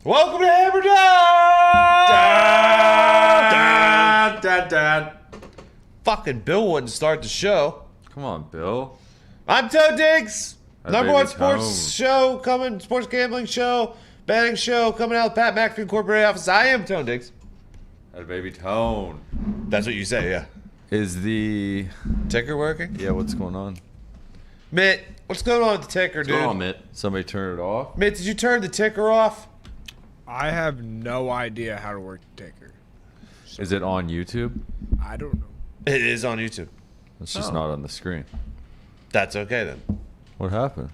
Welcome to Hammer Dahn! Fucking Bill wouldn't start the show. Come on, Bill. I'm Toe Diggs. That Number one baby's sports home. show coming, sports gambling show, betting show coming out of the Pat McAfee Incorporated office. I am Tone Diggs. That baby Tone. That's what you say, yeah. Is the... Ticker working? Yeah, what's going on? Mitt, what's going on with the ticker, dude? What's going on, Mitt? Somebody turn it off? Mitt, did you turn the ticker off? I have no idea how to work the ticker. Is it on YouTube? I don't know. It is on YouTube. It's just not on the screen. That's okay then. What happened?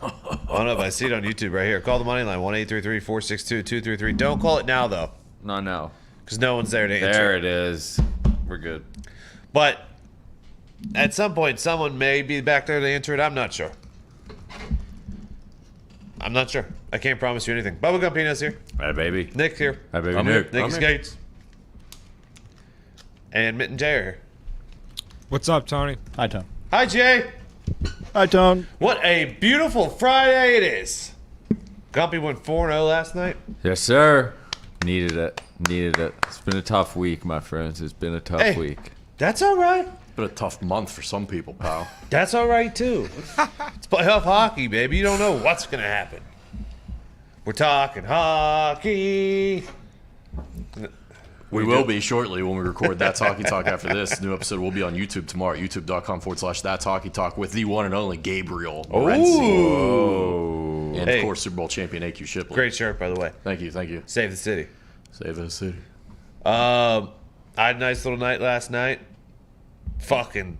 Oh no, but I see it on YouTube right here. Call the money line 1-833-462-233. Don't call it now though, Not now. because no one's there to answer. There it is. We're good. But at some point, someone may be back there to answer it. I'm not sure. I'm not sure. I can't promise you anything. Bubblegum Peanuts here. Hi, baby. Nick's here. Hi, baby. I'm Nick. here. Nick Skates. And Mitt and Jay are here. What's up, Tony? Hi, Tone. Hi, Jay. Hi, Tone. What a beautiful Friday it is. Gumpy went 4-0 last night. Yes, sir. Needed it. Needed it. It's been a tough week, my friends. It's been a tough Hey. week. That's all right. Been a tough month for some people, pal. That's all right, too. It's playoff hockey, baby. You don't know what's going to happen. We're talking hockey. We will be shortly when we record That's Hockey Talk after this. New episode will be on YouTube tomorrow. YouTube.com/That's Hockey Talk with the one and only Gabriel Morency. Oh. And, Hey. of course, Super Bowl champion AQ Shipley. Great shirt, by the way. Thank you, thank you. Save the city. Save the city. I had a nice little night last night. Fucking.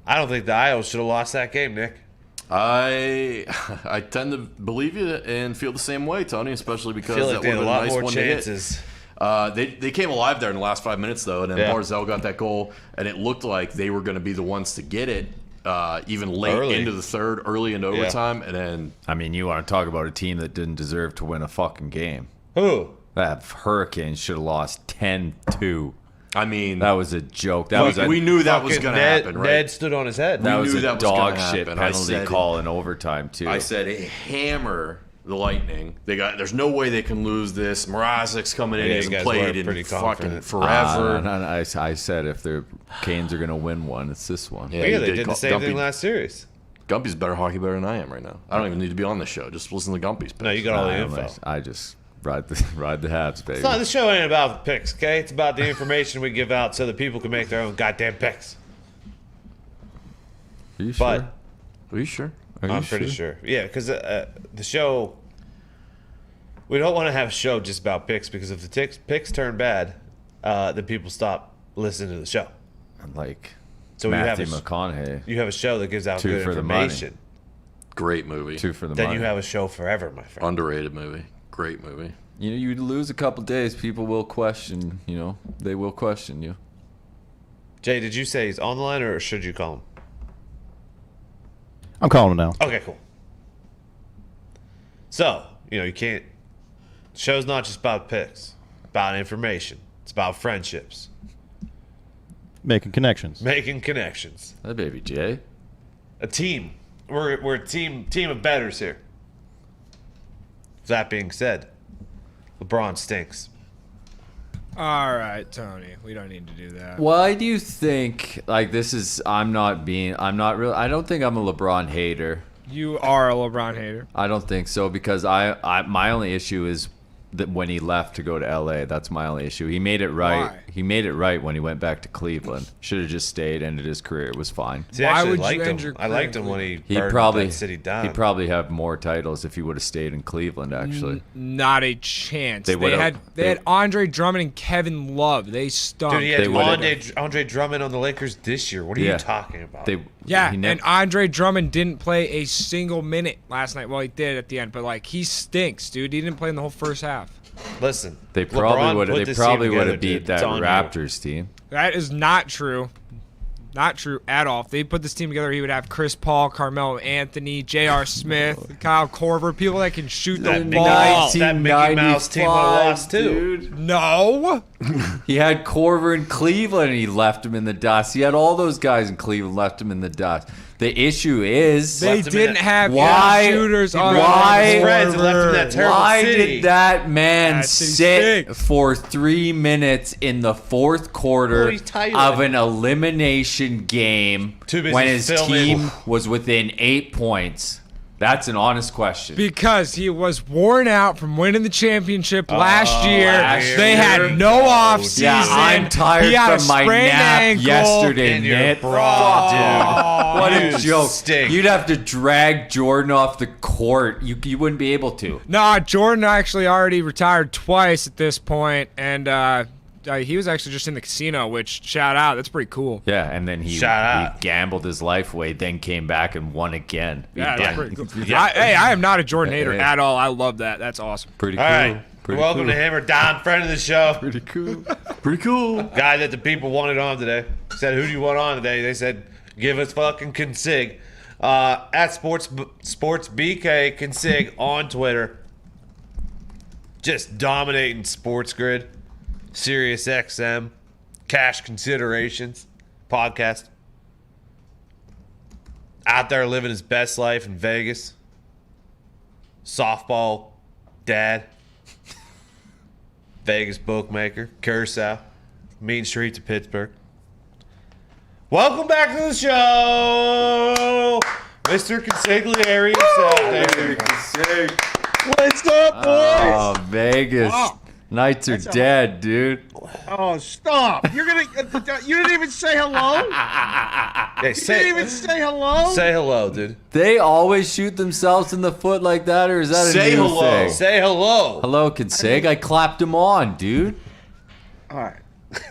I don't think the Isles should have lost that game, Nick. I tend to believe you and feel the same way, Tony, especially because I feel like that they would had have a been a lot nice more one to hit. chances. They came alive there in the last 5 minutes, though, and then Yeah. Barzell got that goal, and it looked like they were going to be the ones to get it even late Early. into the third, early into overtime, and then I mean, you want to talk about a team that didn't deserve to win a fucking game. Who? That Hurricanes should have lost 10-2. I mean, That was a joke. That was a, we knew that was Fucking going to Ned, happen, right? Ned stood on his head. that we was knew a that was dog gonna shit happen. I penalty said call in overtime, too. I said, hammer the Lightning. There's no way they can lose this. Mrazek's coming in. Yeah, he you hasn't guys played were in pretty fucking confident. forever. No, I said if the Canes are going to win one, it's this one. Yeah, you they did the call- same thing Gumpy- last series. Gumpy's better than I am right now. I don't even need to be on this show. Just listen to Gumpy's. No, you got all the I, info. I just ride the Habs, baby. It's not, the show ain't about the picks, okay? It's about the information we give out so that people can make their own goddamn picks. Are you sure? But Are you sure? Are you I'm pretty sure. Yeah, because the show, we don't want to have a show just about picks, because if the picks turn bad, then people stop listening to the show. Like So Matthew you McConaughey. have a show that gives out Two good for the money. information. Great movie. 2 for the Then money. you have a show forever, my friend. Underrated movie. Great movie. You know, you lose a couple days, people will question. You know, they will question you. Jay, did you say he's on the line, or should you call him? I'm calling him now. Okay, cool. So, you can't. Show's not just about picks, it's about information. It's about friendships, Making connections. making connections. That baby Jay. A team. We're a team of betters here. That being said, LeBron stinks. All right, Tony. We don't need to do that. Why do you think like this is? I don't think I'm a LeBron hater. You are a LeBron hater. I don't think so because my only issue is that when he left to go to LA, that's my only issue. He made it right. Why? He made it right when he went back to Cleveland. Should have just stayed, ended his career. It was fine. See, Why I actually would you liked end him. your I liked career him when in he He burned probably that city down. He'd probably have more titles if he would have stayed in Cleveland. Actually, Not a chance. They They would've- had they- had Andre Drummond and Kevin Love. They stunk. Dude, he had They would've- Andre Drummond on the Lakers this year. What are Yeah. you talking about? Yeah, he and Andre Drummond didn't play a single minute last night. Well, he did at the end, but like he stinks, dude. He didn't play in the whole first half. Listen, They LeBron probably would. put They this probably team would together, have beat dude. that It's on you. Raptors team. That is not true. Not true at all. If they put this team together, he would have Chris Paul, Carmelo Anthony, J.R. Smith, Kyle Korver, people that can shoot the That ball. That Mickey Mouse team would have lost too. Dude. No. He had Korver in Cleveland and he left him in the dust. He had all those guys in Cleveland, left him in the dust. The issue is They Left him in didn't that- have Why- young shooters on why- the friends and left him in that terrible why city. did that man That city sit stinks. for 3 minutes in the fourth quarter Oh, he's tired. of an elimination game Too busy when his filming. team was within 8 points? That's an honest question. Because he was worn out from winning the championship last year. last They year? had no off season. Yeah, I'm tired he had from a my sprained nap ankle. yesterday, And you're Nick. broad, Fuck. What a You joke. stink. You'd have to drag Jordan off the court. You wouldn't be able to. Nah, Jordan actually already retired twice at this point, and he was actually just in the casino, which, shout out, that's pretty cool. Yeah, and then he Shout out. gambled his life away, then came back and won again. Yeah, He that's done- pretty cool. Yeah. I am not a Jordan hater Yeah. at all. I love that. That's awesome. Pretty All cool. right. Pretty Welcome cool. to Hammer Dahn, friend of the show. Pretty cool. Pretty cool. Guy that the people wanted on today. Said, who do you want on today? They said, give us fucking Consig. At Sports BK Consig on Twitter. Just dominating Sports Grid. Sirius XM. Cash Considerations. Podcast. Out there living his best life in Vegas. Softball dad. Vegas bookmaker. Curacao. Mean Streets of Pittsburgh. Welcome back to the show, Mr. Consigliere himself. What's up, boys? Oh, Vegas. Oh. Nights are dead, dude. Oh, stop! You're gonna. You didn't even say hello. Hey, You didn't even say hello. say hello, dude. They always shoot themselves in the foot like that, or is that a Say new hello. thing? Say hello. Hello, Consig. I clapped him on, dude. All right.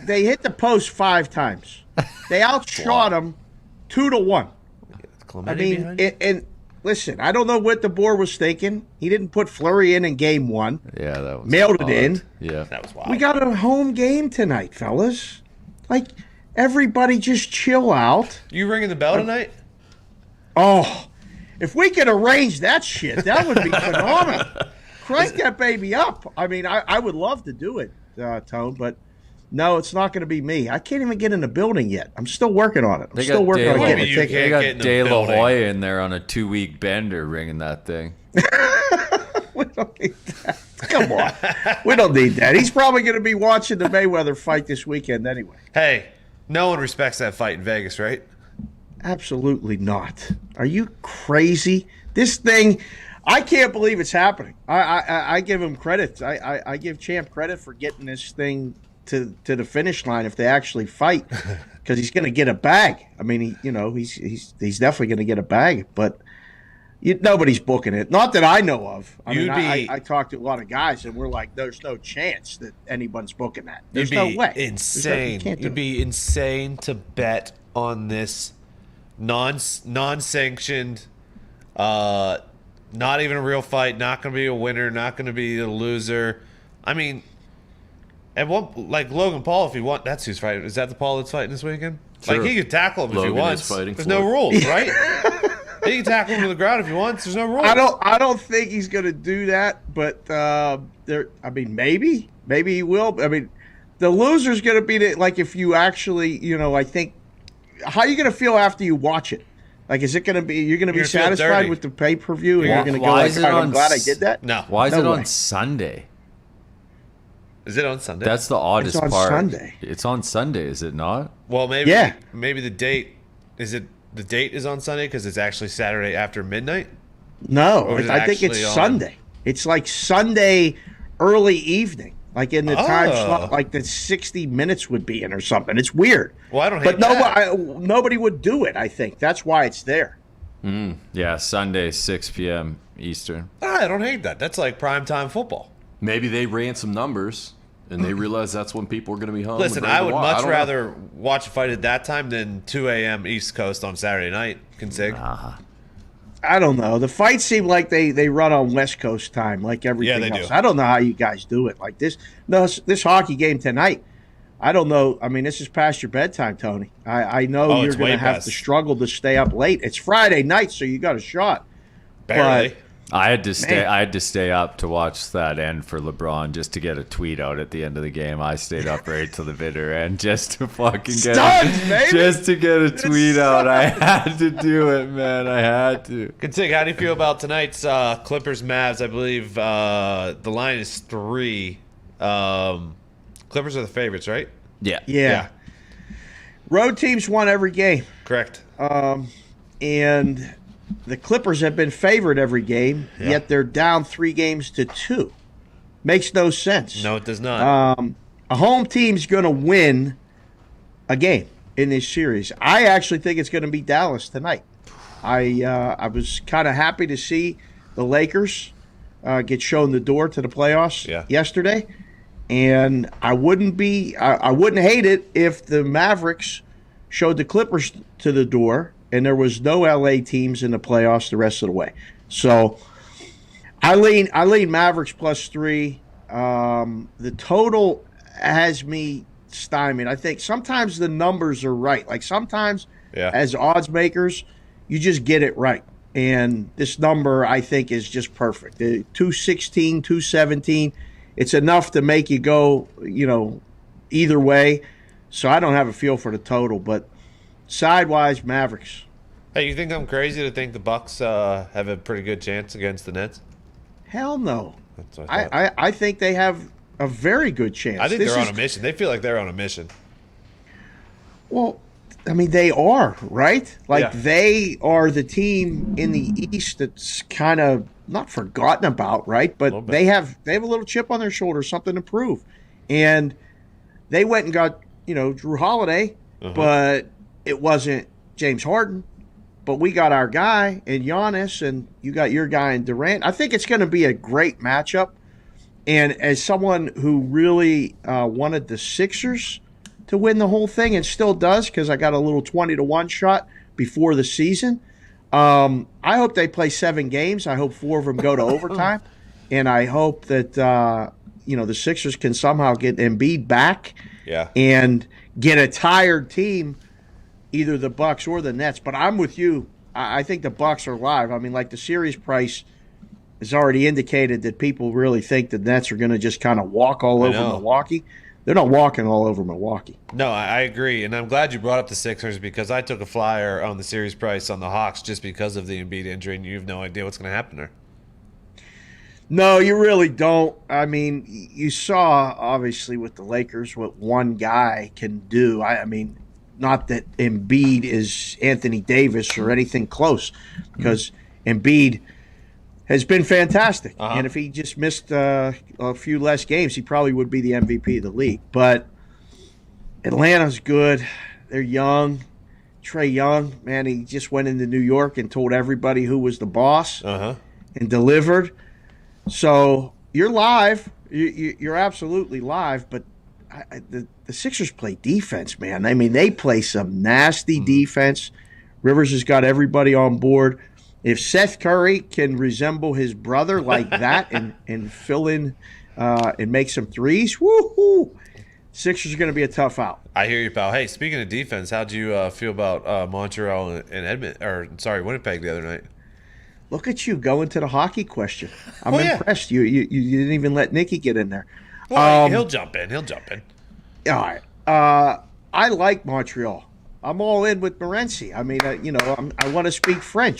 They hit the post 5 times. They outshot him 2-1. I mean, and listen, I don't know what the board was thinking. He didn't put Fleury in game 1. Yeah, that was Mailed it odd. in. Yeah. That was wild. We got a home game tonight, fellas. Like, everybody just chill out. You ringing the bell tonight? Oh, if we could arrange that shit, that would be phenomenal. Crank that baby up. I mean, I would love to do it, Tone, but no, it's not going to be me. I can't even get in the building yet. I'm still working on it. I'm They still got working on De La- getting a You ticket. can't They got get in the De La building. Hoya in there on a 2-week bender ringing that thing. We don't need that. Come on. We don't need that. He's probably going to be watching the Mayweather fight this weekend anyway. Hey, no one respects that fight in Vegas, right? Absolutely not. Are you crazy? This thing, I can't believe it's happening. I give him credit. I give Champ credit for getting this thing to the finish line if they actually fight, because he's going to get a bag. I mean, he's definitely going to get a bag, but nobody's booking it. Not that I know of. I talked to a lot of guys, and we're like, there's no chance that anyone's booking that. There's no way. Insane. You'd be insane to bet on this non-sanctioned, not even a real fight, not going to be a winner, not going to be a loser. I mean, and what, like Logan Paul, if he wants, that's who's fighting. Is that the Paul that's fighting this weekend? Sure. Like, he could tackle him Logan if is he wants. fighting There's Floyd. no rules, right? He can tackle him to the ground if he wants. There's no rules. I don't think he's going to do that, but maybe he will. I mean, the loser's going to be if you actually, I think, how are you going to feel after you watch it? Like, is it going to be, you're going to be You're gonna feel satisfied dirty. with the pay-per-view, and Why- you're going to go why like, is it "God, I'm on glad I s- did that? No. Why is No it on way. Sunday? Is it on Sunday? That's the oddest on part. Sunday. It's on Sunday, is it not? Well, maybe. Yeah. Maybe the date the date is on Sunday because it's actually Saturday after midnight. No, Or is it I think it's actually on? Sunday. It's like Sunday early evening, like in the time slot, like the 60 minutes would be in or something. It's weird. Well, I don't hate But that. nobody would do it, I think. That's why it's there. Yeah, Sunday, 6 p.m. Eastern. I don't hate that. That's like primetime football. Maybe they ran some numbers and they realized that's when people are going to be home. Listen, and ready I to would watch. I much don't know. rather watch a fight at that time than 2 a.m. East Coast on Saturday night. Consig. I don't know. The fights seem like they run on West Coast time, like everything they else. do. I don't know how you guys do it. Like this hockey game tonight. I don't know. I mean, this is past your bedtime, Tony. I know Oh, you're it's going way to have past. to struggle to stay up late. It's Friday night, so you got a shot. Barely. But I had to stay up to watch that end for LeBron just to get a tweet out at the end of the game. I stayed up right till the bitter end just to fucking get a tweet out. I had to do it, man. I had to. Consig, how do you feel about tonight's Clippers Mavs? I believe the line is 3. Clippers are the favorites, right? Yeah. Road teams won every game. Correct. And the Clippers have been favored every game, yet they're down 3-2. Makes no sense. No, it does not. A home team's going to win a game in this series. I actually think it's going to be Dallas tonight. I was kind of happy to see the Lakers get shown the door to the playoffs yesterday, and I wouldn't hate it if the Mavericks showed the Clippers to the door and there was no LA teams in the playoffs the rest of the way. So I lean Mavericks +3. The total has me stymied. I think sometimes the numbers are right. Like sometimes as odds makers, you just get it right. And this number, I think, is just perfect. 216, 217. It's enough to make you go, either way. So I don't have a feel for the total, but sidewise, Mavericks. Hey, you think I'm crazy to think the Bucks have a pretty good chance against the Nets? Hell no. That's what I thought. I think they have a very good chance. I think they're on a mission. They feel like they're on a mission. Well, I mean, they are, right? Like, they are the team in the East that's kind of not forgotten about, right? But they have a little chip on their shoulder, something to prove. And they went and got, Drew Holiday, but it wasn't James Harden. But we got our guy in Giannis, and you got your guy in Durant. I think it's going to be a great matchup. And as someone who really wanted the Sixers to win the whole thing and still does, because I got a little 20-1 shot before the season, I hope they play 7 games. I hope 4 of them go to overtime. And I hope that, the Sixers can somehow get Embiid back and get a tired team, either the Bucks or the Nets. But I'm with you. I think the Bucks are live. I mean, like the series price has already indicated that people really think the Nets are going to just kind of walk all over Milwaukee. They're not walking all over Milwaukee. No, I agree. And I'm glad you brought up the Sixers because I took a flyer on the series price on the Hawks just because of the Embiid injury, and you have no idea what's going to happen there. No, you really don't. I mean, you saw, obviously, with the Lakers what one guy can do. I mean, not that Embiid is Anthony Davis or anything close, because Embiid has been fantastic. And if he just missed a few less games, he probably would be the MVP of the league. But Atlanta's good. They're young. Trae Young, man, he just went into New York and told everybody who was the boss and delivered. So you're live. You're absolutely live. But the Sixers play defense, man. I mean, they play some nasty defense. Rivers has got everybody on board. If Seth Curry can resemble his brother like that and fill in and make some threes, woohoo! Sixers are going to be a tough out. I hear you, pal. Hey, speaking of defense, how'd you feel about Montreal and Winnipeg the other night? Look at you going to the hockey question. I'm impressed. You didn't even let Nicky get in there. Well, he'll jump in. All right. I like Montreal. I'm all in with Morency. I mean, I want to speak French.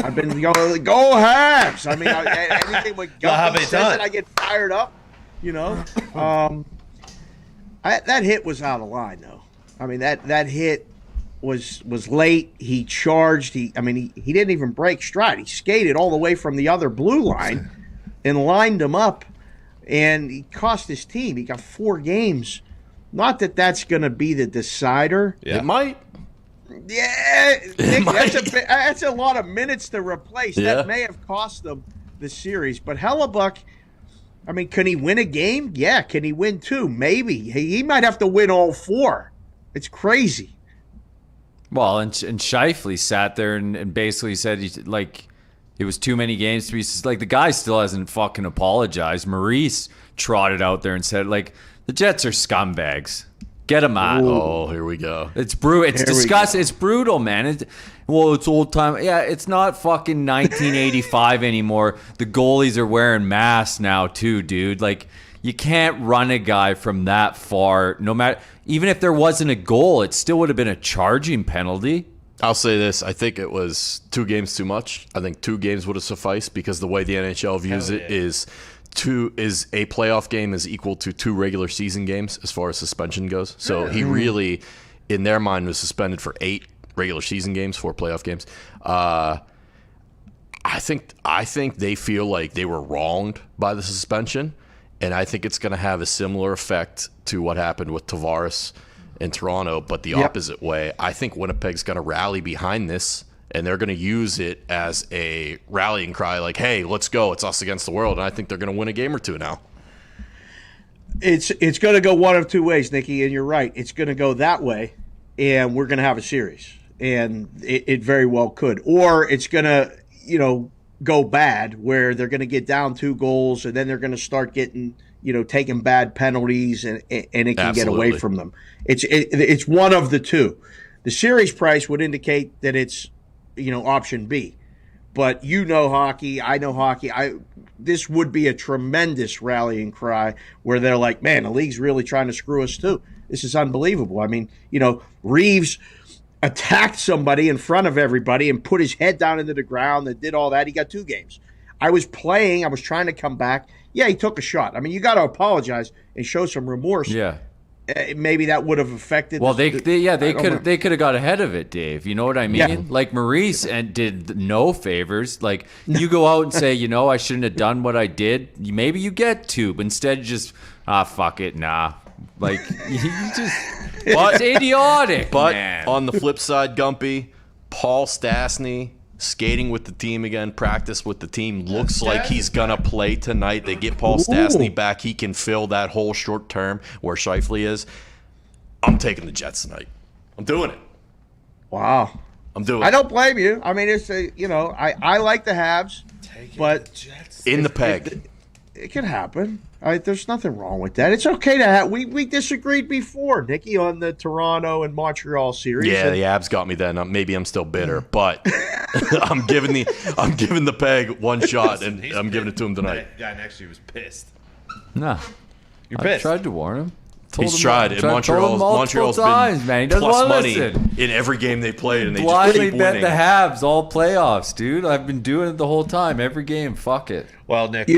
I've been going, go Habs. I mean, anything with Guppy says it, I get fired up. That hit was out of line, though. I mean, that hit was late. He charged. He didn't even break stride. He skated all the way from the other blue line and lined him up, and he cost his team. He got 4 games. Not that that's going to be the decider. Yeah. It might. Yeah, Nick, that's a lot of minutes to replace. Yeah. That may have cost them the series. But Hellebuck, I mean, can he win a game? Yeah. Can he win 2? Maybe. He might have to win all 4. It's crazy. Well, and Scheifele sat there and basically said it was too many games to be like, the guy still hasn't fucking apologized. Maurice trotted out there and said, the Jets are scumbags. Get him out. Oh, here we go. It's brutal. It's Here we disgusting. It's brutal, man. It's old time. Yeah, it's not fucking 1985 anymore. The goalies are wearing masks now too, dude. Like, you can't run a guy from that far. No matter, even if there wasn't a goal, it still would have been a charging penalty. I'll say this. I think it was 2 games too much. I think 2 games would have sufficed because the way the NHL views it is a playoff game is equal to 2 regular season games as far as suspension goes. So he really, in their mind, was suspended for 8 regular season games, 4 playoff games. I think they feel like they were wronged by the suspension, and I think it's going to have a similar effect to what happened with Tavares in Toronto, but the opposite way. I think Winnipeg's going to rally behind this, and they're going to use it as a rallying cry, like, hey, let's go. It's us against the world. And I think they're going to win a game or 2 now. It's going to go one of 2 ways, Nikki, and you're right. It's going to go that way, and we're going to have a series. And it very well could. Or it's going to, go bad, where they're going to get down 2 goals, and then they're going to start getting, taking bad penalties, and it can get away from them. It's one of the 2. The series price would indicate that it's, option B. But hockey, I know hockey. This would be a tremendous rallying cry where they're like, man, the league's really trying to screw us too. This is unbelievable. I mean, Reeves attacked somebody in front of everybody and put his head down into the ground and did all that. He got 2 games. I was trying to come back. Yeah, he took a shot. I mean, you got to apologize and show some remorse. Yeah. Maybe that would have affected. Well, they could have got ahead of it, Dave. You know what I mean? Yeah. Like Maurice and did no favors. Like you go out and say, I shouldn't have done what I did. Maybe you get 2, but instead you just fuck it, nah. Like you just, it's idiotic. But man. On the flip side, Gumpy, Paul Stastny skating with the team again, practice with the team. Looks like he's going to play tonight. They get Paul Stastny back. He can fill that whole short term where Scheifele is. I'm taking the Jets tonight. I'm doing it. Wow. I'm doing it. I don't blame you. I mean, it's I like the Habs, but in the peg. It could happen. There's nothing wrong with that. It's okay to have. We disagreed before, Nikki, on the Toronto and Montreal series. Yeah, the Abs got me then. Maybe I'm still bitter, but I'm giving the peg one shot, and I'm giving it to him tonight. The guy next to you was pissed. No, You're I pissed. tried to warn him. He's tried. And Montreal's times, been man. He doesn't plus want to money listen. in every game they played, and they Blindly just keep bet winning. the Habs all playoffs, dude. I've been doing it the whole time, every game. Fuck it. Well, Nick,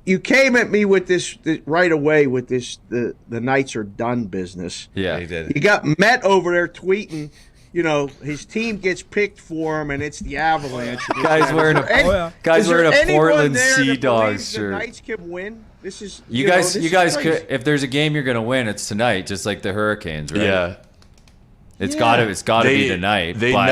You came at me with this right away with this the Knights are done business. Yeah, he did. You got Met over there tweeting, his team gets picked for him, and it's the Avalanche. Guys wearing a Portland Sea Dogs The shirt. Knights can win. This is You guys crazy. could. If there's a game you're gonna win, it's tonight, just like the Hurricanes, right? Yeah. It's gotta be tonight. They but-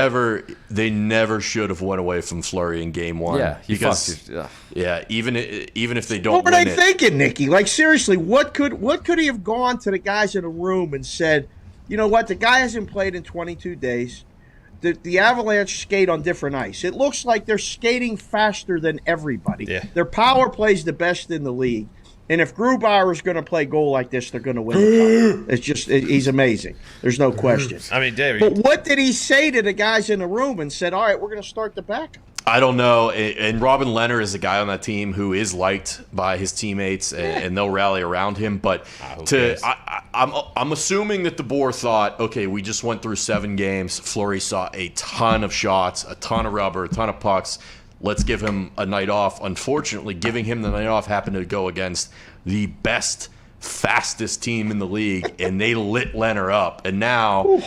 never should have went away from Fleury in game 1. Yeah, he because fucked you. yeah, even if they don't What were win they it, thinking, Nikki? Like seriously, what could he have gone to the guys in the room and said, you know what, the guy hasn't played in 22 days. The Avalanche skate on different ice. It looks like they're skating faster than everybody. Yeah. Their power play's the best in the league. And if Grubauer is going to play goal like this, they're going to win the cup. It's just he's amazing. There's no question. I mean, David. But what did he say to the guys in the room and said, all right, we're going to start the backup? I don't know. And Robin Leonard is a guy on that team who is liked by his teammates, and they'll rally around him. But I'm assuming that DeBoer thought, okay, we just went through 7 games. Fleury saw a ton of shots, a ton of rubber, a ton of pucks. Let's give him a night off. Unfortunately, giving him the night off happened to go against the best, fastest team in the league, and they lit Leonard up. And now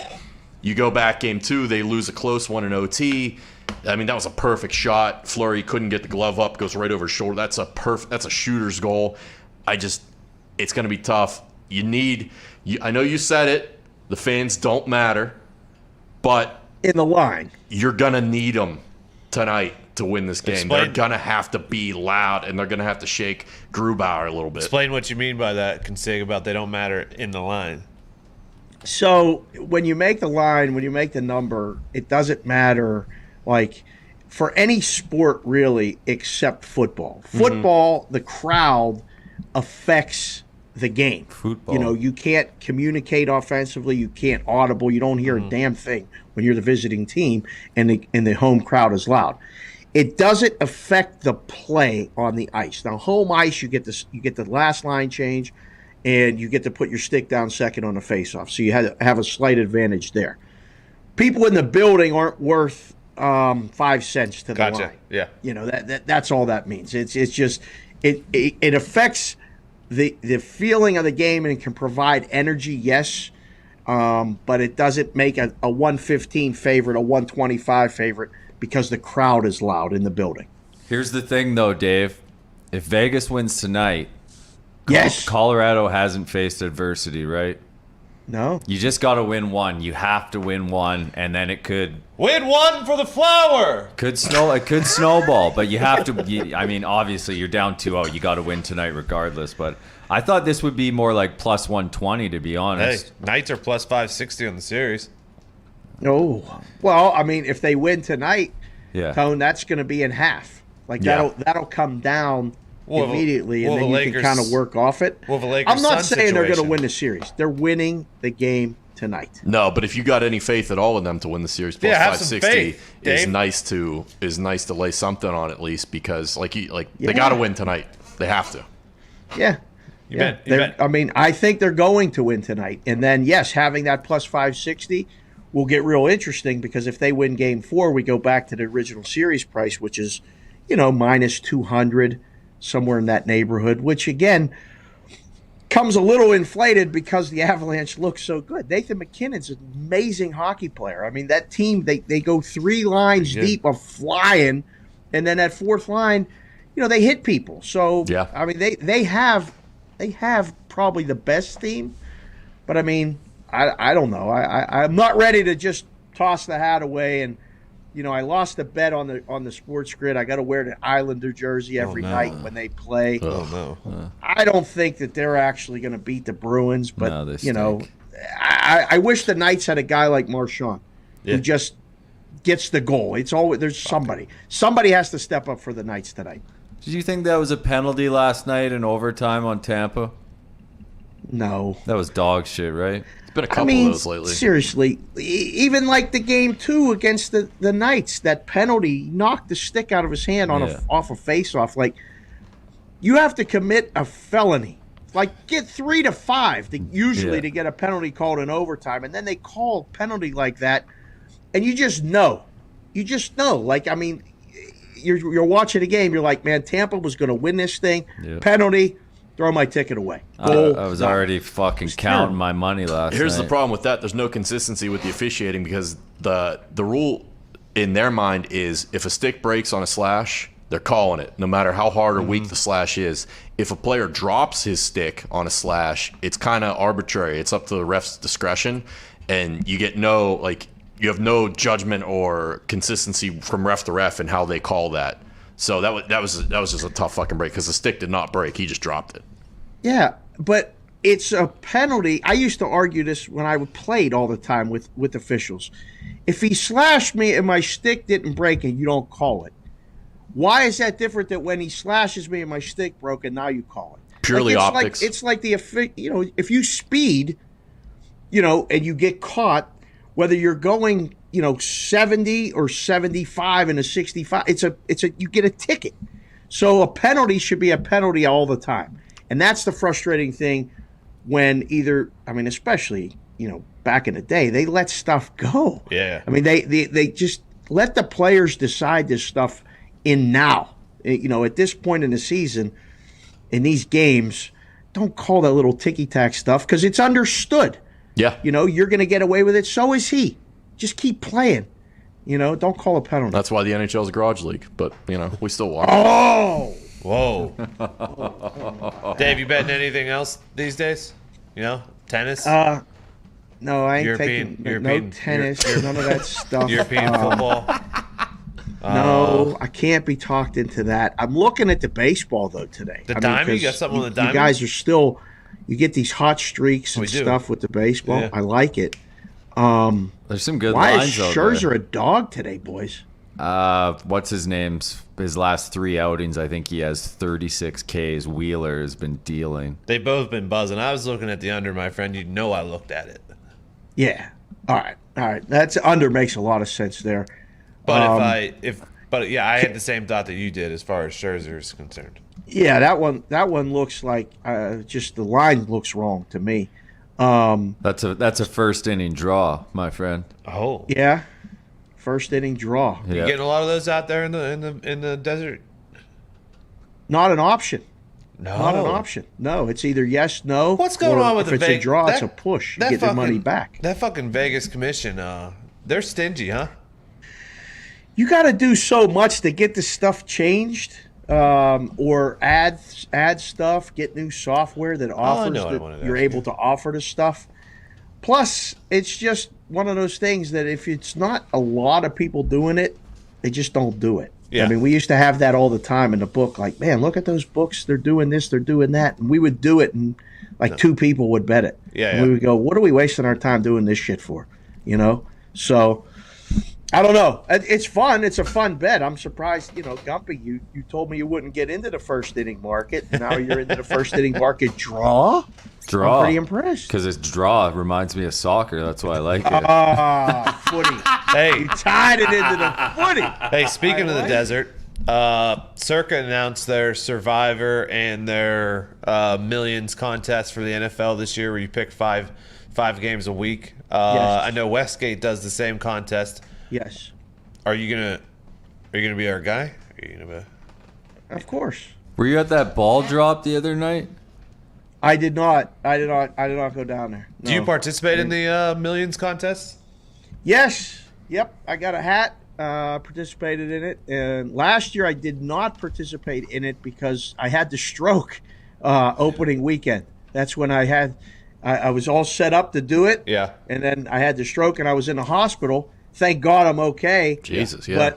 you go back game 2, they lose a close one in OT. I mean, that was a perfect shot. Fleury couldn't get the glove up, goes right over his shoulder. That's a shooter's goal. It's going to be tough. I know you said it. The fans don't matter, but In the line. you're going to need them tonight to win this game. Explain. They're going to have to be loud, and they're going to have to shake Grubauer a little bit. Explain what you mean by that, Consig, about they don't matter in the line. So when you make the line, when you make the number, it doesn't matter, like, for any sport really except football. Football, the crowd affects the game. Football. You know, you can't communicate offensively. You can't audible. You don't hear a damn thing when you're the visiting team and the home crowd is loud. It doesn't affect the play on the ice. Now, home ice, you get the last line change, and you get to put your stick down second on the faceoff. So you have a slight advantage there. People in the building aren't worth 5 cents to the line. Yeah. You know, that's all that means. It's just it affects the feeling of the game and can provide energy, yes, but it doesn't make a 115 favorite, a 125 favorite, because the crowd is loud in the building. Here's the thing, though, Dave. If Vegas wins tonight, Yes. Colorado hasn't faced adversity, right? No. You just got to win one. You have to win one, and then it could Win one for the flower. It could snowball, but you have to. I mean, obviously, you're down 2-0. You got to win tonight, regardless. But I thought this would be more like plus 120, to be Hey, honest. Knights are plus 560 on the series. Oh. Well, I mean, if they win tonight, Yeah. Tone, that's going to be in half. Like that'll come down immediately, and then you can kind of work off it. We'll have a Lakers I'm not Sun saying they're going to situation. win the series. They're winning the game tonight. No, but if you got any faith at all in them to win the series, plus Yeah, have some 560 faith, is Dave. nice to lay something on at least, because they Yeah. got to win tonight. They have to. Yeah. You Yeah, bet. You bet. I mean, I think they're going to win tonight. And then, yes, having that plus 560 will get real interesting, because if they win game 4, we go back to the original series price, which is, minus 200, somewhere in that neighborhood, which, again, comes a little inflated because the Avalanche looks so good. Nathan McKinnon's an amazing hockey player. I mean, that team, they go 3 lines deep of flying, and then that 4th line, they hit people. So, Yeah. I mean, they have probably the best team, but I mean, I don't know. I'm not ready to just toss the hat away. And I lost a bet on the sports grid. I got to wear the Islander jersey every night when they play. Oh, no. I don't think that they're actually going to beat the Bruins, but No, they stink. I wish the Knights had a guy like Marchand who just gets the goal. It's always there's somebody. Somebody has to step up for the Knights tonight. Did you think that was a penalty last night in overtime on Tampa? No. That was dog shit, right? It's been a couple of those lately. Seriously, even like the game 2 against the Knights, that penalty knocked the stick out of his hand off a face-off. Like, you have to commit a felony. Like, get 3 to 5 to get a penalty called in overtime, and then they call a penalty like that, and you just know. You just know. Like, I mean, you're watching a game, you're like, man, Tampa was going to win this thing. Yeah. Penalty, throw my ticket away. I was already fucking counting my money last Here's night. the problem with that. There's no consistency with the officiating, because the rule in their mind is if a stick breaks on a slash, they're calling it, no matter how hard or weak the slash is. If a player drops his stick on a slash, it's kind of arbitrary. It's up to the ref's discretion, and you get you have no judgment or consistency from ref to ref in how they call that. So that was just a tough fucking break, because the stick did not break. He just dropped it. Yeah, but it's a penalty. I used to argue this when I played all the time with officials. If he slashed me and my stick didn't break and you don't call it, why is that different than when he slashes me and my stick broke and now you call it? Purely optics. It's like if you speed, and you get caught, whether you're going, 70 or 75 and a 65, you get a ticket. So a penalty should be a penalty all the time. And that's the frustrating thing when especially, back in the day, they let stuff go. Yeah. I mean, they just let the players decide this stuff in now. At this point in the season, in these games, don't call that little ticky-tack stuff, because it's understood. Yeah. You're going to get away with it. So is he. Just keep playing. Don't call a penalty. That's why the NHL's a garage league, but we still watch. Oh! Whoa. Dave, you betting anything else these days? Tennis? No, I ain't European- taking European- no tennis, none of that stuff. European football? No, I can't be talked into that. I'm looking at the baseball, though, today. The diamond? You got 'cause something on the You diamond? guys are still – you get these hot streaks and We do. stuff with the baseball. Yeah. I like it. There's some good Why is lines out Scherzer there. a dog today, boys? What's his name's? His last 3 outings, I think he has 36 Ks. Wheeler has been dealing. They've both been buzzing. I was looking at the under, my friend. You know I looked at it. Yeah. All right. That's under makes a lot of sense there. But I had the same thought that you did as far as Scherzer is concerned. Yeah, that one looks like just the line looks wrong to me. That's a first inning draw, my friend. Oh. Yeah. First inning draw. You Yeah. getting a lot of those out there in the desert? Not an option. No. Not an option. No, it's either yes, no. What's going or on with if the it's a draw, it's a push. You get the money back. That fucking Vegas commission, they're stingy, huh? You got to do so much to get this stuff changed, or add stuff, get new software that offers that you're able to offer the stuff. Plus, it's just one of those things that if it's not a lot of people doing it, they just don't do it. Yeah. I mean, we used to have that all the time in the book. Like, man, look at those books. They're doing this. They're doing that. And we would do it, and like 2 people would bet it. Yeah, and we would go, what are we wasting our time doing this shit for? You know? So, I don't know. It's fun. It's a fun bet. I'm surprised, Gumpy, you told me you wouldn't get into the first inning market. Now you're into the first inning market draw? Draw. I'm pretty impressed. Because it's draw. It reminds me of soccer. That's why I like it. Footy. Hey. You tied it into the footy. Hey, speaking of the desert, Circa announced their Survivor and their Millions contest for the NFL this year, where you pick five games a week. Yes. I know Westgate does the same contest. Yes. Are you gonna be our guy? Are you gonna be... Of course. Were you at that ball drop the other night? I did not go down there. No. Do you participate in the Millions contest? Yes. Yep. I got a hat. Participated in it. And last year I did not participate in it because I had the stroke opening weekend. That's when I was all set up to do it. Yeah. And then I had the stroke and I was in the hospital. Thank God I'm okay. Jesus, yeah.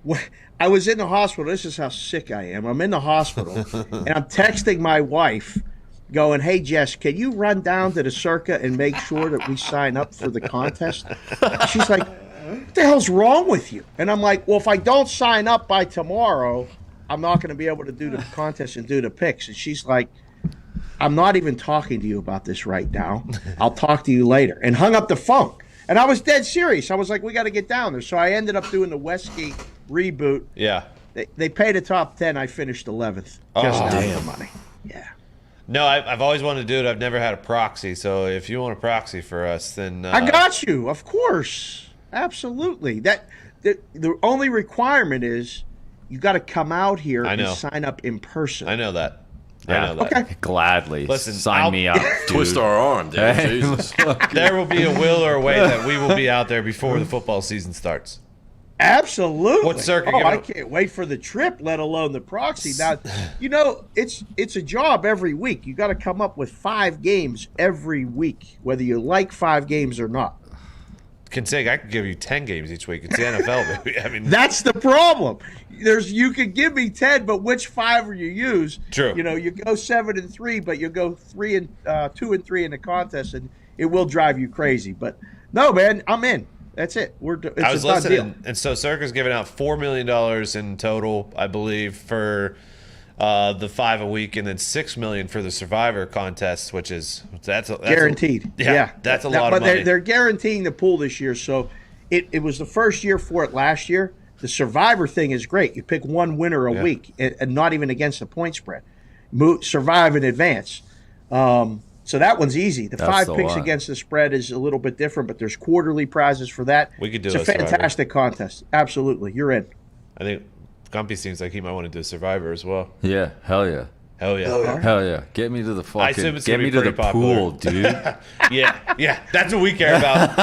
But I was in the hospital. This is how sick I am. I'm in the hospital and I'm texting my wife going, hey, Jess, can you run down to the Circa and make sure that we sign up for the contest? She's like, what the hell's wrong with you? And I'm like, well, if I don't sign up by tomorrow, I'm not going to be able to do the contest and do the picks. And she's like, I'm not even talking to you about this right now. I'll talk to you later. And hung up the phone. And I was dead serious. I was like, we got to get down there. So I ended up doing the Westgate reboot. Yeah. They paid a top 10. I finished 11th. Just out of the money. Yeah. No, I've always wanted to do it. I've never had a proxy. So if you want a proxy for us, then I got you. Of course. Absolutely. The only requirement is you got to come out here and sign up in person. I know that. Yeah. I know that. Okay. Gladly. Listen, sign me up. Dude. Twist our arm, dude. Hey, Jesus. There will be a will or a way that we will be out there before the football season starts. Absolutely. What's Circa I giving- can't wait for the trip, let alone the proxy. Now, it's a job every week. You got to come up with 5 games every week, whether you like 5 games or not. Consig, I could give you 10 games each week. It's the NFL, baby. I mean, That's the problem. You could give me 10, but which 5 will you use? True. You go 7-3, but you go 2-3 in the contest, and it will drive you crazy. But no, man, I'm in. That's it. It's I was a done listening, deal. and so Circa's giving out $4 million in total, I believe, for the 5 a week, and then $6 million for the Survivor contest, which is that's Guaranteed. Yeah, that's a lot of money. They're guaranteeing the pool this year, so it was the first year for it last year. The Survivor thing is great. You pick one winner a week, and not even against the point spread. Survive in advance. So that one's easy. The That's 5 the picks one. against the spread is a little bit different, but there's quarterly prizes for that. We could do It's a a Survivor. fantastic contest. Absolutely. You're in. I think Gumpy seems like he might want to do Survivor as well. Yeah, hell yeah. Hell yeah. Hell yeah. Get me to the I assume fucking it's get gonna me be to the pretty popular. pool, dude. Yeah. That's what we care about.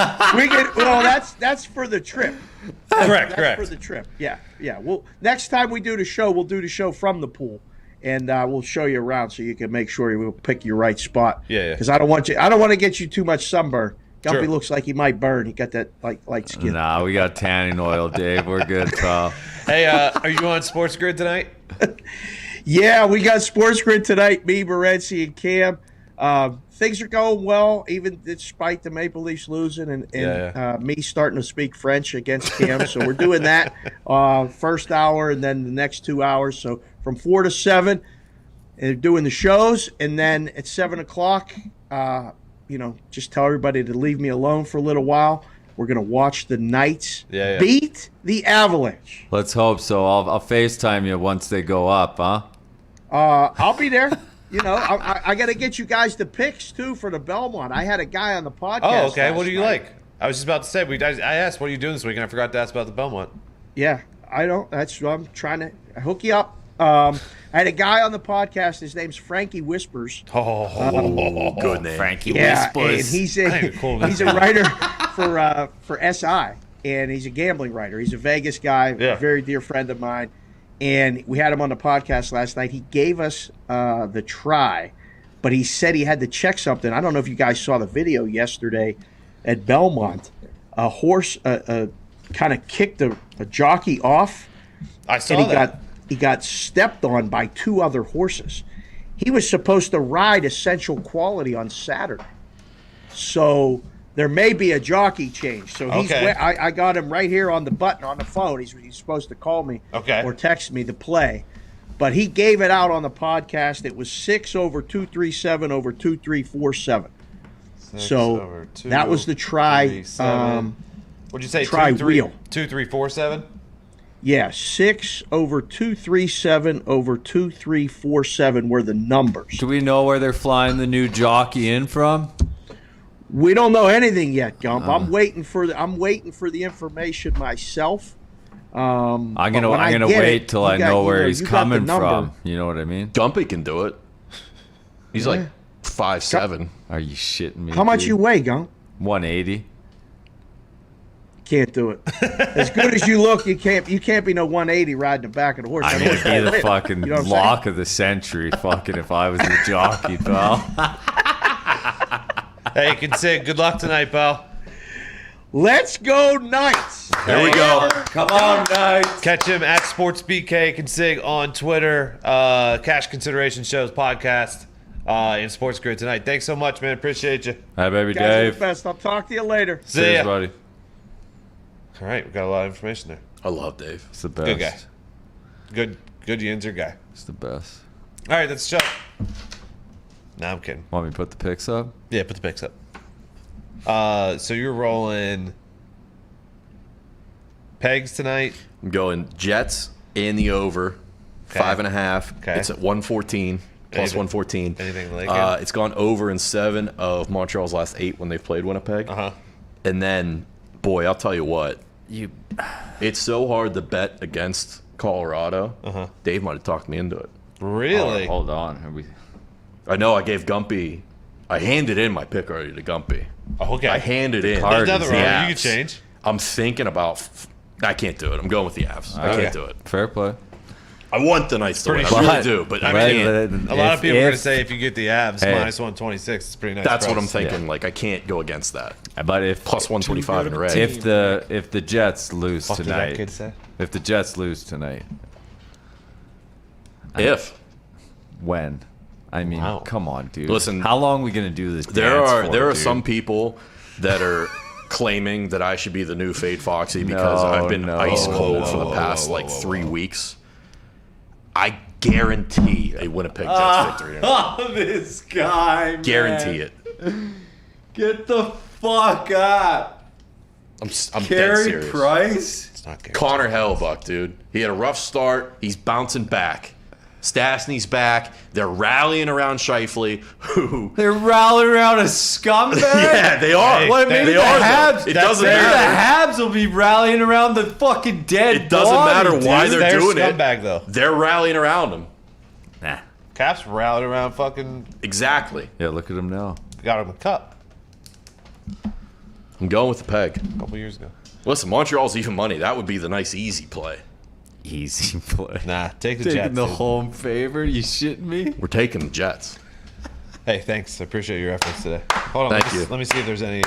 That's for the trip. correct. For the trip. Yeah. Well, next time we do the show, we'll do the show from the pool, and we'll show you around so you can make sure we'll pick your right spot. Yeah. Because I don't want to get you too much sunburn. Gumpy Sure. looks like he might burn. He got that light skin. Nah, we got tanning oil, Dave. We're good, pal. Hey, are you on Sports Grid tonight? Yeah, we got Sports Grid tonight. Me, Morency, and Cam. Things are going well, even despite the Maple Leafs losing and me starting to speak French against Cam. So we're doing that first hour and then the next 2 hours. So from 4 to 7, and doing the shows, and then at 7 o'clock, just tell everybody to leave me alone for a little while. We're gonna watch the Knights beat the Avalanche. Let's hope so. I'll FaceTime you once they go up, huh? I'll be there. I got to get you guys the picks too for the Belmont. I had a guy on the podcast. Oh, okay. What do you night. like? I was just about to say. I asked, "What are you doing this week?" And I forgot to ask about the Belmont. Yeah, I don't. That's what I'm trying to hook you up. I had a guy on the podcast. His name's Frankie Whispers. Oh, good name. Frankie Yeah, Whispers. and he's a writer for SI, and he's a gambling writer. He's a Vegas guy, a very dear friend of mine. And we had him on the podcast last night. He gave us the try, but he said he had to check something. I don't know if you guys saw the video yesterday at Belmont. A horse kind of kicked a jockey off. I saw and that. He got stepped on by 2 other horses. He was supposed to ride Essential Quality on Saturday. So there may be a jockey change. So I got him right here on the button on the phone. He's supposed to call me or text me to play. But he gave it out on the podcast. It was 6 over 237 over 2347. So that was the try. What'd you say? Try wheel. 2347? Yeah, 6 over 237 over 2347 were the numbers. Do we know where they're flying the new jockey in from? We don't know anything yet, Gump. I'm waiting for the information myself. I'm gonna wait till I know where he's coming from. You know what I mean? Gumpy can do it. He's like 5'7". Are you shitting me? How much dude? you weigh, Gump? 180. Can't do it. As good as you look, you can't be no 180 riding the back of the horse. I'm gonna be the fucking lock of the century. Fucking if I was the jockey, pal. Hey, Consig, good luck tonight, pal. Let's go Knights. Here we go. Come on, Knights. Catch him at SportsBK Consig on Twitter. Cash Consideration Shows podcast in Sports Grid tonight. Thanks so much, man. Appreciate you. Hi, baby Guys are Dave. the best. I'll talk to you later. See Cheers, ya. buddy. All right, we got a lot of information there. I love Dave. It's the best. Good guy. Good Yinzer guy. It's the best. All right, that's the show. No, I'm kidding. Want me to put the picks up? Yeah, put the picks up. So you're rolling pegs tonight. I'm going Jets in the over, 5.5. Okay. It's at 114, plus Anything- 114. anything to like it? It's gone over in 7 of Montreal's last 8 when they've played Winnipeg. Uh-huh. And then, boy, I'll tell you what. It's so hard to bet against Colorado. Uh-huh. Dave might have talked me into it. Really? Hold on. Are we? I know I gave Gumpy. I handed in my pick already to Gumpy. Okay. I handed in. card There's nothing the wrong. You can Avs. change. I'm thinking about. I can't do it. I'm going with the Avs. I Okay. can't do it. Fair play. I want the Knights to win. Pretty I really sure. do, but I Right, can't. A lot of people are going to if- say if you get the Avs Hey. minus 126, it's pretty nice. That's what price. I'm thinking. Like I can't go against that. But if Plus 125 in a red. if the Jets lose Fuck did that tonight, kid say? if the Jets lose tonight, when? I mean, Wow. come on, dude. Listen, how long are we gonna do this? there dance are for, there are dude? some people that are claiming that I should be the new Fade Foxy because I've been ice cold for the past like 3 weeks. I guarantee a Winnipeg Jets victory. Oh, this guy! Man. Guarantee it. Get the fuck up, I'm dead Carey serious. Price. It's not good. Connor Hellebuck, dude. He had a rough start. He's bouncing back. Stastny's back. They're rallying around Scheifele, who They're rallying around a scumbag. yeah, they are. Hey, What, maybe they the are. Habs. Though. It doesn't maybe matter. the Habs will be rallying around the fucking dead. It doesn't body, matter why dude. they're They're doing scumbag, it. though. They're rallying around him. Nah. Caps rallied around fucking Exactly. Yeah, look at him now. got him a cup I'm going with the peg. a couple years ago. Listen, Montreal's even money. That would be the nice easy play. Easy play. Nah, take the Taking Jets. the dude. home favorite. You shitting me? We're taking the Jets. Hey, thanks. I appreciate your efforts today. Hold on. Thank you. Let me see if there's any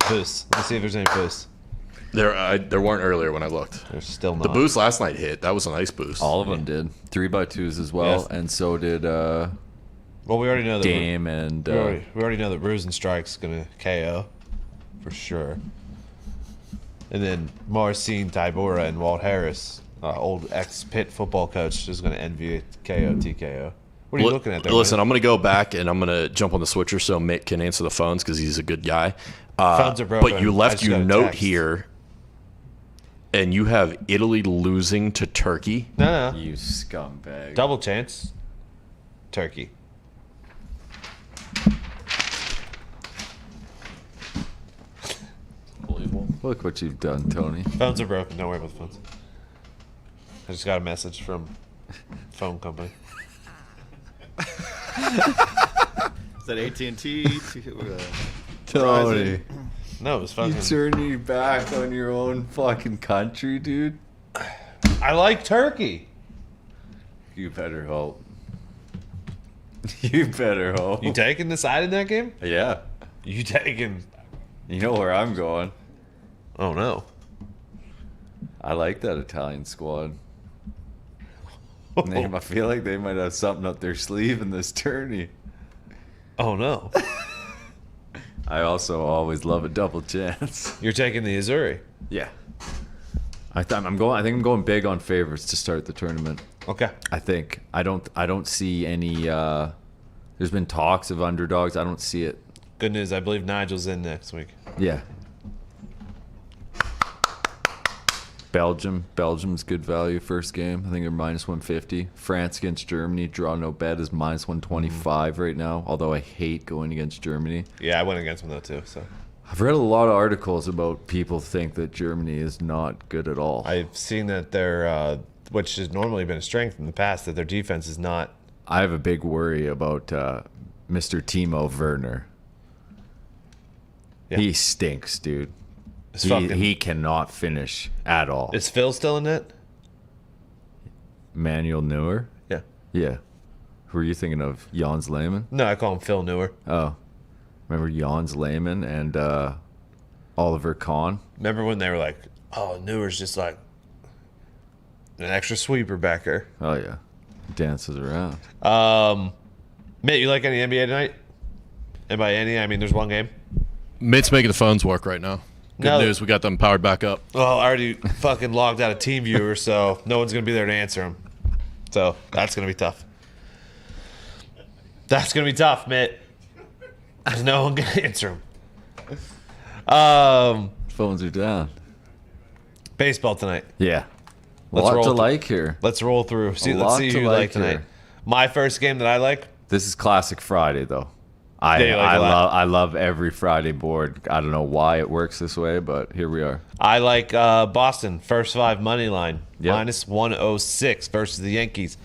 boosts. Let me see if there's any boosts. There weren't earlier when I looked. There's still not. The boost last night hit. That was a nice boost. All of them did 3x2s as well, Yes. and so did What Well, we already know that. Dame and We already know that Rosenstrike's gonna KO, for sure. And then Marcin Tybura and Walt Harris, old ex-Pitt football coach, is gonna envy KO TKO. What are you looking at there? Listen, man? I'm going to go back and I'm going to jump on the switcher so Mick can answer the phones because he's a good guy. Phones are broken. But you I left just your got a note text. here, and you have Italy losing to Turkey. No. you scumbag. Double chance. Turkey. Unbelievable. Look what you've done, Tony. Phones are broken. Don't worry about the phones. I just got a message from phone company. Is that AT&T? Tony, No, it was you fucking. turn your back on your own fucking country, dude. I like Turkey. You better hope. You better hope. You taking the side in that game? Yeah. You taking? You know where I'm going. Oh no. I like that Italian squad. I feel like they might have something up their sleeve in this tourney. Oh no. I also always love a double chance. You're taking the Azuri. Yeah. I think I'm going big on favorites to start the tournament. Okay. I think I don't see any there's been talks of underdogs. I don't see it. Good news. I believe Nigel's in next week. Yeah. Belgium's good value first game. I think they're minus 150. France against Germany, draw no bet is minus 125 right now. Although I hate going against Germany. Yeah, I went against him though too. So I've read a lot of articles about people think that Germany is not good at all. I've seen that their, which has normally been a strength in the past, that their defense is not. I have a big worry about Mr. Timo Werner. Yeah. He stinks, dude. It's fucking. He cannot finish at all. Is Phil still in it? Manuel Neuer? Yeah. Yeah. Who are you thinking of? Jans Lehmann? No, I call him Phil Newer. Oh. Remember Jans Lehmann and Oliver Kahn? Remember when they were like, "Oh, Newer's just like an extra sweeper back there." Oh, yeah. Dances around. Mate, you like any NBA tonight? And by any, I mean there's one game. Mitt's making the phones work right now. Good No. news, we got them powered back up. Well, I already fucking logged out of TeamViewer, so no one's gonna be there to answer them. So that's gonna be tough. That's gonna be tough, Mitt. There's no one gonna answer them. Phones are down. Baseball tonight. Yeah. A Let's lot roll to through. like here. Let's roll through. Let's lot see to who you like like tonight. here. My first game that I like. This is Classic Friday, though. Yeah, you like it a lot. I love every Friday board. I don't know why it works this way, but here we are. I like Boston first 5 money line Yep. minus 106 versus the Yankees.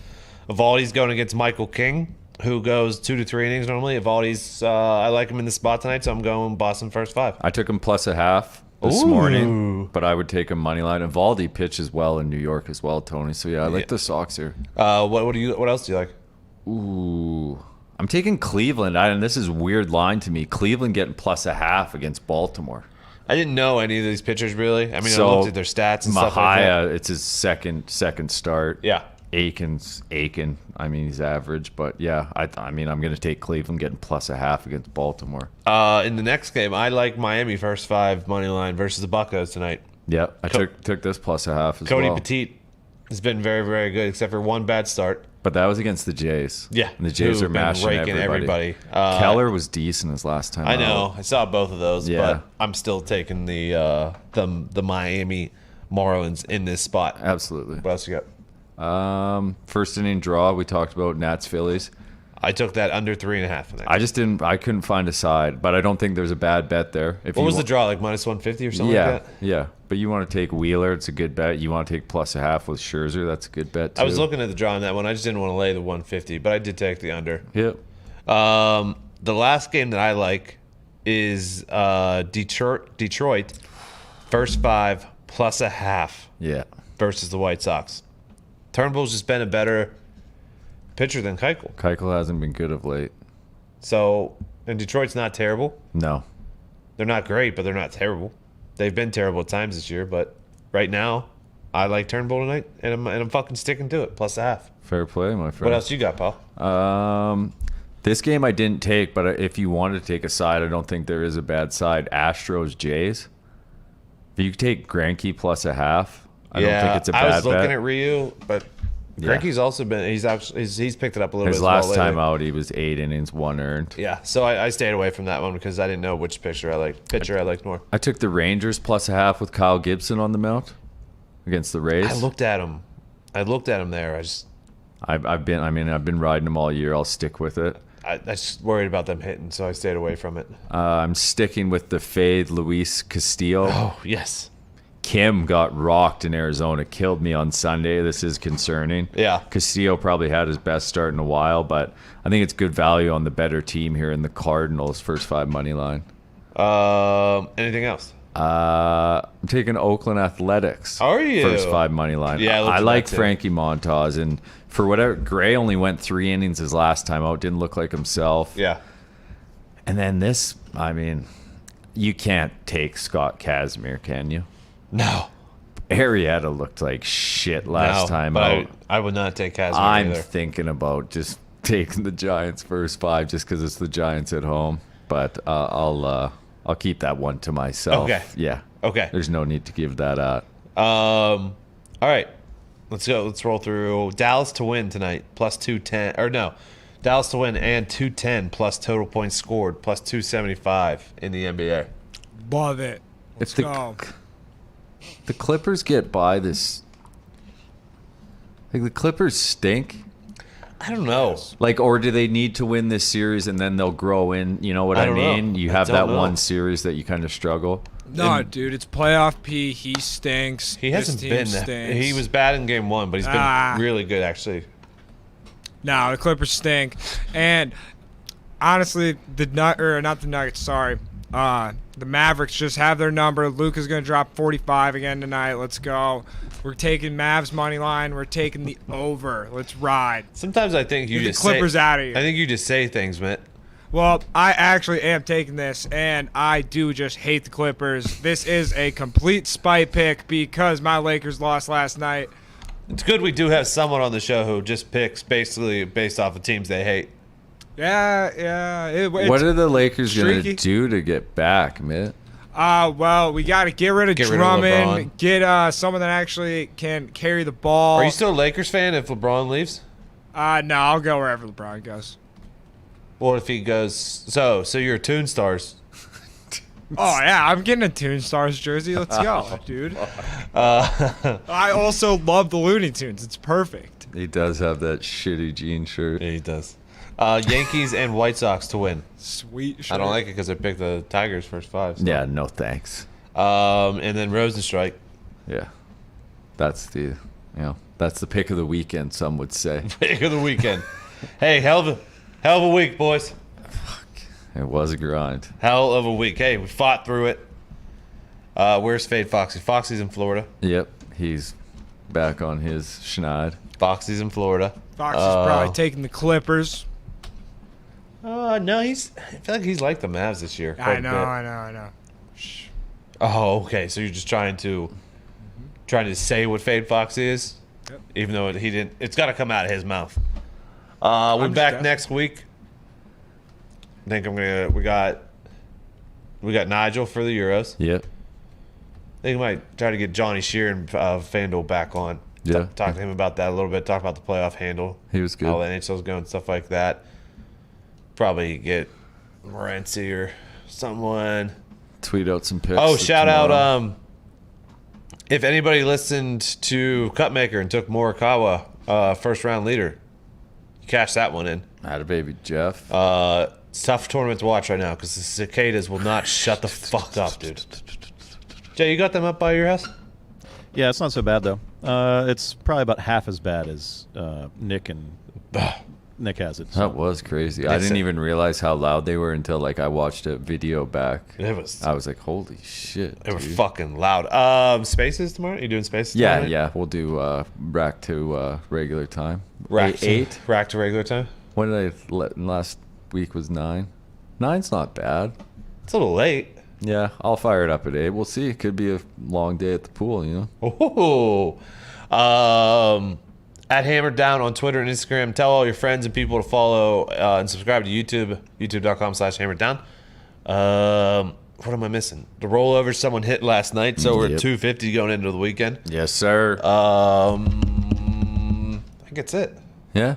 Evaldi's going against Michael King, who goes 2 to 3 innings normally. Evaldi's I like him in the spot tonight, so I'm going Boston first 5. I took him plus a half this morning, but I would take him money line. Evaldi pitches well in New York as well, Tony. So yeah, I like the Sox here. What else do you like? Ooh. I'm taking Cleveland, and this is a weird line to me. Cleveland getting plus a half against Baltimore. I didn't know any of these pitchers really. I mean, So, I looked at their stats and stuff like that. Mahaya, it's his second start. Yeah. Aiken. I mean, he's average, but yeah, I mean, I'm going to take Cleveland getting plus a half against Baltimore. In the next game, I like Miami first 5 money line versus the Buccos tonight. Yep, I took this plus a half as Cody well. Petit has been very, very good, except for one bad start. But that was against the Jays. Yeah, And the Jays who've are been mashing raking everybody. Keller was decent his last time I out. know. I saw both of those, Yeah. but I'm still taking the Miami Marlins in this spot. Absolutely. What else you got? First inning draw, we talked about Nats Phillies. I took that under 3.5 in there. I couldn't find a side, but I don't think there's a bad bet there. If What you was wa- the draw, like minus 150 or something Yeah, like that? yeah. But you want to take Wheeler, it's a good bet. You want to take plus a half with Scherzer, that's a good bet too. I was looking at the draw on that one. I just didn't want to lay the 150, but I did take the under. Yep. The last game that I like is Detroit first 5 plus a half Yeah. versus the White Sox. Turnbull's just been a better pitcher than Keuchel. Keuchel hasn't been good of late. So, and Detroit's not terrible. No. They're not great, but they're not terrible. They've been terrible at times this year, but right now, I like Turnbull tonight, and I'm fucking sticking to it. Plus a half. Fair play, my friend. What else you got, Paul? This game I didn't take, but if you wanted to take a side, I don't think there is a bad side. Astros, Jays. If you take Greinke plus a half, I don't think it's a bad bet. I was looking at Ryu, but Yeah. Greinke's also been he's picked it up a little His bit. last as well time lately. out, he was 8 innings, 1 earned. Yeah, so I stayed away from that one because I didn't know which pitcher I liked more. I took the Rangers plus a half with Kyle Gibson on the mound against the Rays. I looked at him there. I've been riding them all year. I'll stick with it. I just worried about them hitting, so I stayed away from it. I'm sticking with the fade Luis Castillo. Oh yes, Kim got rocked in Arizona, killed me on Sunday. This is concerning. Yeah. Castillo probably had his best start in a while, but I think it's good value on the better team here in the Cardinals first 5 money line. Anything else? I'm taking Oakland Athletics. Are you? First 5 money line. Yeah, I looked I at like that too. Frankie Montas, and for whatever, Gray only went 3 innings his last time out. Didn't look like himself. Yeah. And then this, you can't take Scott Kazmir, can you? No. Arrieta looked like shit last time but out. I would not take Kazmir I'm either. thinking about just taking the Giants first 5 just because it's the Giants at home. But I'll keep that one to myself. Okay. Yeah. Okay. There's no need to give that out. All right. Let's go. Let's roll through Dallas to win tonight, plus 210. Or no, Dallas to win and 210 plus total points scored, plus 275 in the NBA. Love it. Let's If the- go. The Clippers get by this. Like the Clippers stink. I don't know. Like, or do they need to win this series and then they'll grow in? You know what I I don't know. mean? You I have don't that know. one series that you kind of struggle. No, dude, it's playoff P. He stinks. He This hasn't team been. stinks. He was bad in game 1, but he's been really good actually. No, the Clippers stink. And honestly, not the Nuggets. Sorry, the Mavericks just have their number. Luka's gonna drop 45 again tonight. Let's go. We're taking Mavs money line. We're taking the over. Let's ride. Sometimes I think you Get the just Clippers say, out of here. I think you just say things, Mitt. Well, I actually am taking this, and I do just hate the Clippers. This is a complete spite pick because my Lakers lost last night. It's good we do have someone on the show who just picks basically based off of teams they hate. Yeah. What are the Lakers going to streaky. do to get back, Mitt? Well, we got to get rid of Get rid of Drummond, LeBron. get someone that actually can carry the ball. Are you still a Lakers fan if LeBron leaves? No, I'll go wherever LeBron goes. Or if he goes, so you're a Toon Stars. Oh, yeah, I'm getting a Toon Stars jersey. Let's go, dude. I also love the Looney Tunes. It's perfect. He does have that shitty jean shirt. Yeah, he does. Yankees and White Sox to win. Sweet shit. I don't like it because I picked the Tigers first 5. So. Yeah, no thanks. And then Rosenstrike. Yeah. That's the pick of the weekend, some would say. Pick of the weekend. Hey, hell of a week, boys. It was a grind. Hell of a week. Hey, we fought through it. Where's Fade Foxy? Foxy's in Florida. Yep, he's back on his schneid. Foxy's in Florida. Fox is probably taking the Clippers. No, I feel like he's like the Mavs this year. I quite a know. bit. Oh, okay. So you're just trying to say what Fade Foxy is, Yep. even though he didn't. It's got to come out of his mouth. We're just back asking. next week. I think we got Nigel for the Euros. Yep. I think we might try to get Johnny Shear and FanDuel back on. Yeah. Talk to him about that a little bit. Talk about the playoff handle. He was good. How the NHL's going, stuff like that. Probably get Morency or someone. Tweet out some pics. Oh, for shout tomorrow. out! If anybody listened to Cupmaker and took Morikawa, first round leader, you cash that one in. Atta baby Jeff. It's a tough tournament to watch right now because the cicadas will not shut the fuck up, dude. Jay, you got them up by your house? Yeah, it's not so bad though. It's probably about half as bad as Nick has it. So. That was crazy. I didn't even realize how loud they were until I watched a video back. It was. I was like, holy shit. They were dude. fucking loud. Spaces tomorrow? You doing spaces tomorrow? Yeah. We'll do rack to regular time. Rack to, 8. Rack to regular time? When did I let last week was 9? 9's not bad. It's a little late. Yeah, I'll fire it up at 8. We'll see. It could be a long day at the pool, you know? Oh. At Hammer Dahn on Twitter and Instagram. Tell all your friends and people to follow and subscribe to YouTube, youtube.com/HammerDahn. What am I missing? The rollover someone hit last night, so we're at 250 going into the weekend. Yes, sir. I think that's it. Yeah.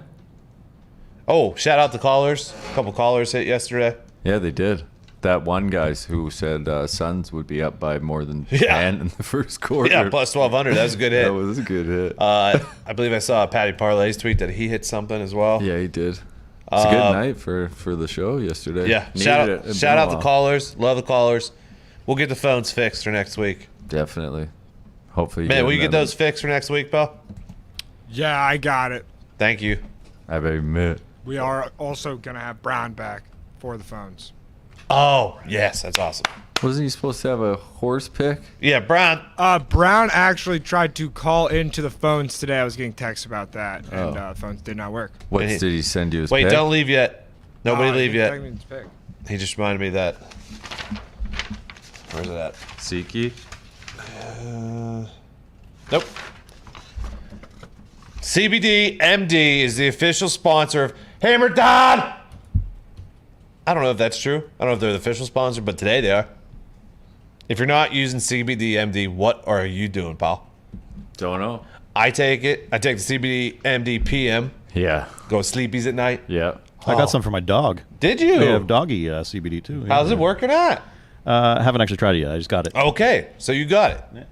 Oh, shout out to callers. A couple callers hit yesterday. Yeah, they did. That one guy who said Suns would be up by more than 10 in the first quarter. Yeah, plus 1,200. That was a good hit. That was a good hit. I believe I saw Patty Parlay's tweet that he hit something as well. Yeah, he did. It's a good night for the show yesterday. Yeah, Needed shout it. It's out been a the while. callers. Love the callers. We'll get the phones fixed for next week. Definitely. Hopefully. Man, will you them get those fixed for next week, pal? Yeah, I got it. Thank you. I admit. We are also going to have Brown back for the phones. Oh, yes, that's awesome. Wasn't he supposed to have a horse pick? Yeah, Brown. Brown actually tried to call into the phones today. I was getting texts about that, and Oh. phones did not work. What Wait, did he send you? His Wait, pick? don't leave yet. Nobody Oh, leave he yet. texted me his pick. He just reminded me of that. Where's it at? Siki? Nope. CBD MD is the official sponsor of Hammer Dahn. I don't know if that's true. I don't know if they're the official sponsor, but today they are. If you're not using CBD MD, what are you doing, pal? Don't know. I take it. I take the CBD MD PM. Yeah. Go sleepies at night. Yeah. I got some for my dog. Did you? They have doggy CBD too. Yeah. How's it working out? I haven't actually tried it yet. I just got it. Okay, so you got it.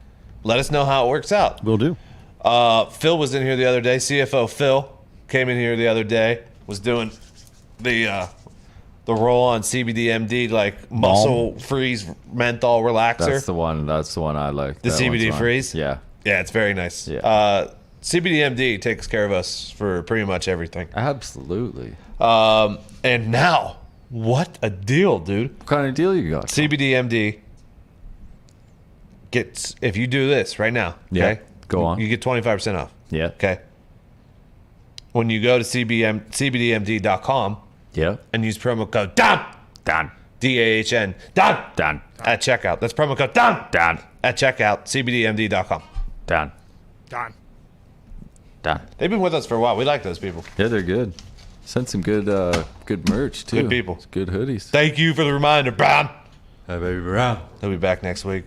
Let us know how it works out. Will do. Phil was in here the other day. CFO Phil came in here the other day. Was doing the roll on CBD MD like muscle freeze menthol relaxer. That's the one. That's the one I like. The That CBD one's fine. freeze? Yeah. Yeah, it's very nice. Yeah. CBD MD takes care of us for pretty much everything. Absolutely. And now, what a deal, dude! What kind of deal you got? CBD MD gets, if you do this right now. Yeah, Okay, go on. You get 25% off. Yeah. Okay. When you go to cbdmd.com Yeah. and use promo code DON, Done. DAHN, DON, Done. at checkout. That's promo code DON Done. at checkout, cbdmd.com. Done. Done. Done. They've been with us for a while. We like those people. Yeah, they're good. Sent some good merch too. Good people. Good hoodies. Thank you for the reminder, Brown. Hi, baby Brown. He'll be back next week.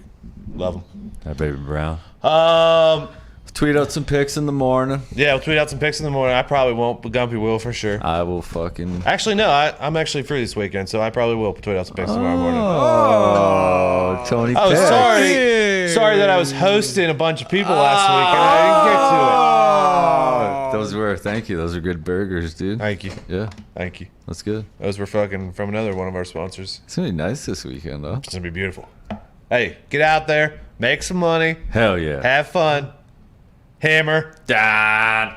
Love him. Hi, baby Brown. Um, Tweet out some pics in the morning. yeah, we'll tweet out some pics in the morning. I probably won't, but Gumpy will for sure. I will fucking. Actually, no, I'm actually free this weekend, so I probably will tweet out some pics tomorrow morning. Oh, Tony. Oh, Pics. sorry that I was hosting a bunch of people last week and I didn't get to it. Those were, thank you. Those are good burgers, dude. Thank you. Yeah, Thank you. that's good. Those were fucking from another one of our sponsors. It's gonna be nice this weekend, though. It's going to be beautiful. Hey, get out there, make some money, Hell yeah. have fun. Hammer Dahn.